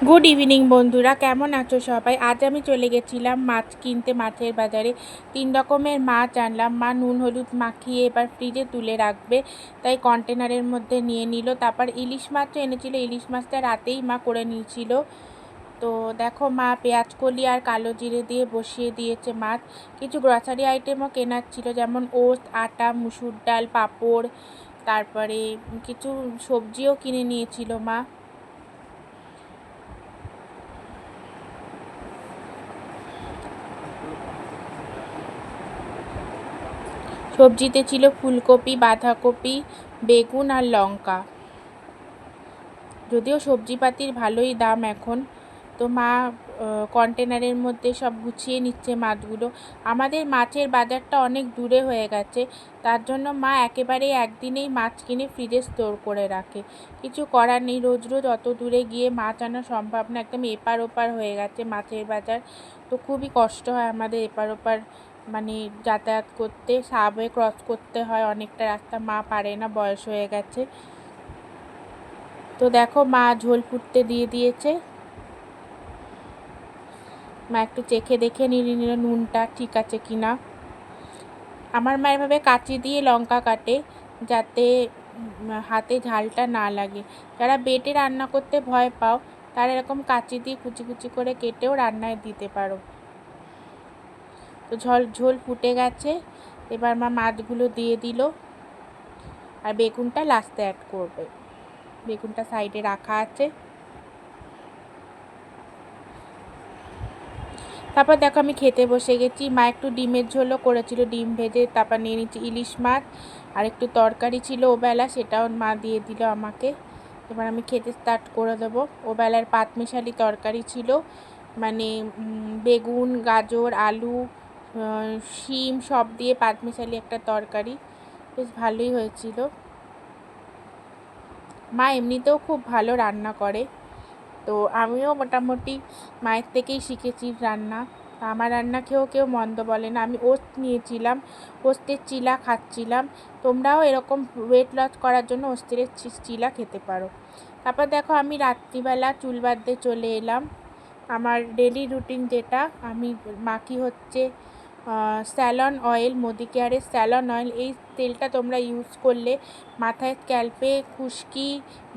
Good evening বন্ধুরা, কেমন আছো সবাই? আজ আমি চলে গেছিলাম মাছ কিনতে মাছের বাজারে। 3 রকমের মাছ আনলাম। মা নুন হলুদ মাখিয়ে এবার ফ্রিজে তুলে রাখবে, তাই কন্টেনারের মধ্যে নিয়ে নিল। তারপর ইলিশ মাছও এনেছিল, ইলিশ মাছটা রাতেই মা করে নিয়েছিল। তো দেখো, মা পেঁয়াজ কলি আর কালো জিরে দিয়ে বসিয়ে দিয়েছে মাছ। কিছু গ্রসারি আইটেমও কেনার ছিল, যেমন ওটস, আটা, মুসুর ডাল, পাঁপড়, তারপরে কিছু সবজিও কিনে নিয়েছিল মা। সবজিতে ছিল ফুলকপি, বাঁধাকপি, বেগুন আর লঙ্কা। যদিও সবজিপাতির ভালোই দাম এখন। তো মা কন্টেনারের মধ্যে সব গুছিয়ে নিচ্ছে মাছগুলো। আমাদের মাছের বাজারটা অনেক দূরে হয়ে গেছে, তার জন্য মা একেবারে একদিনেই মাছ কিনে ফ্রিজে স্টোর করে রাখে। কিছু করার নেই, রোজ রোজ অত দূরে গিয়ে মাছ আনা সম্ভব না। একদম এপার ওপার হয়ে গেছে মাছের বাজার। তো খুবই কষ্ট হয় আমাদের এপার ওপার মানে যাতায়াত করতে, সাবওয়ে ক্রস করতে হয় অনেকটা রাস্তা। মা পারে না, বয়স হয়ে গেছে। তো দেখো, মা ঝোল ফুটতে দিয়ে দিয়েছে। মা একটু চেখে দেখে নিল নুনটা ঠিক আছে কিনা। আমার মা এভাবে কাঁচি দিয়ে লঙ্কা কাটে, যাতে হাতে ঝালটা না লাগে। যারা বেটে রান্না করতে ভয় পাও, তারা এরকম কাঁচি দিয়ে কুচি কুচি করে কেটেও রান্নায় দিতে পারো। তো ঝোল ফুটে গেছে, এবার মা মাছগুলো দিয়ে দিল। আর বেগুনটা লাস্টে অ্যাড করবে। বেগুনটা সাইডে রাখা আছে। তারপর দেখো, আমি খেতে বসে গেছি। মা একটু ডিমের ঝোলও করেছিল, ডিম ভেজে। তারপর নিয়ে নিচ্ছি ইলিশ মাছ, আর একটু তরকারি ছিল ওবেলা, সেটাও মা দিয়ে দিল আমাকে। এবার আমি খেতে স্টার্ট করে দেবো। ওবেলার পাঁচমিশালি তরকারি ছিল, মানে বেগুন, গাজর, আলু, শিম সব দিয়ে পাঁচমিশালি একটা তরকারি। বেশ ভালোই হয়েছিল। মা এমনিতেও খুব ভালো রান্না করে, তো আমিও মোটামুটি মায়ের থেকেই শিখেছি রান্না। আমার রান্না খেয়েও কেউ মন্দ বলে না। আমি ওটস নিয়েছিলাম, ওটসের চিলা খাচ্ছিলাম। তোমরাও এরকম ওয়েট লস করার জন্য ওটসের চিলা খেতে পারো। তারপর দেখো, আমি রাত্রিবেলা চুল বাঁধতে চলে এলাম। আমার ডেলি রুটিন যেটা, আমি মাখি হচ্ছে স্যালন অয়েল, মোদি কেয়ারের স্যালন অয়েল। এই তেলটা তোমরা ইউজ করলে মাথায় স্ক্যাল্পে খুশকি,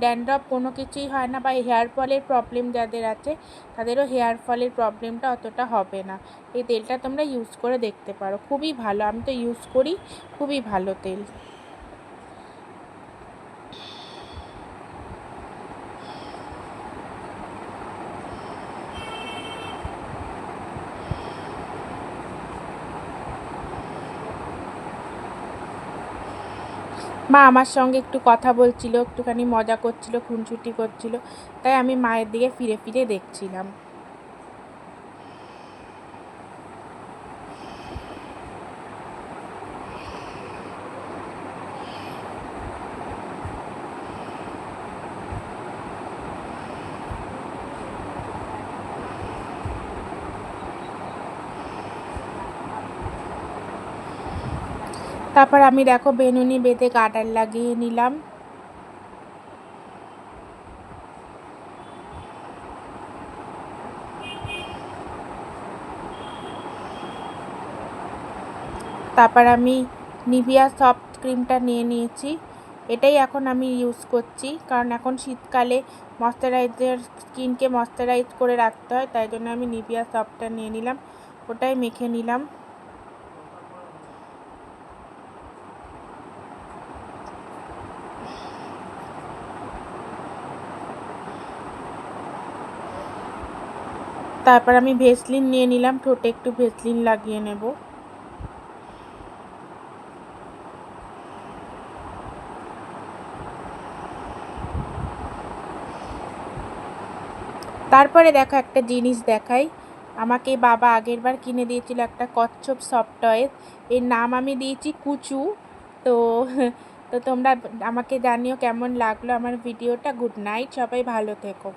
ড্যান্ড্রফ কোনো কিছুই হয় না, বা হেয়ার ফলের প্রবলেম যাদের আছে তাদেরও হেয়ার ফলের প্রবলেমটা অতটা হবে না। এই তেলটা তোমরা ইউজ করে দেখতে পারো, খুবই ভালো। আমি তো ইউজ করি, খুবই ভালো তেল। মা আমার সঙ্গে একটু কথা বলছিল, একটুখানি মজা করছিল, খুনসুটি করছিল, তাই আমি মায়ের দিকে ফিরে ফিরে দেখছিলাম। তারপর আমি দেখো বেনুনি বেঁধে গার্ডার লাগিয়ে নিলাম। তারপর আমি নিভিয়া সফট ক্রিমটা নিয়ে নিয়েছি। এটাই এখন আমি ইউজ করছি, কারণ এখন শীতকালে ময়শ্চারাইজার, স্কিনকে ময়শ্চারাইজ করে রাখতে হয়, তাই জন্য আমি নিভিয়া সফটটা নিয়ে নিলাম, ওটাই মেখে নিলাম। তারপর আমি ভেসলিন নিয়ে নিলাম, ঠোঁটে একটু ভেসলিন লাগিয়ে নেব। তারপরে দেখো, একটা জিনিস দেখাই। আমাকে বাবা আগেরবার কিনে দিয়েছিল একটা কচ্ছপ সফট টয়েস, এর নাম আমি দিয়েছি কুচু। তো তো তোমরা আমাকে জানিও কেমন লাগলো আমার ভিডিওটা। গুড নাইট, সবাই ভালো থেকো।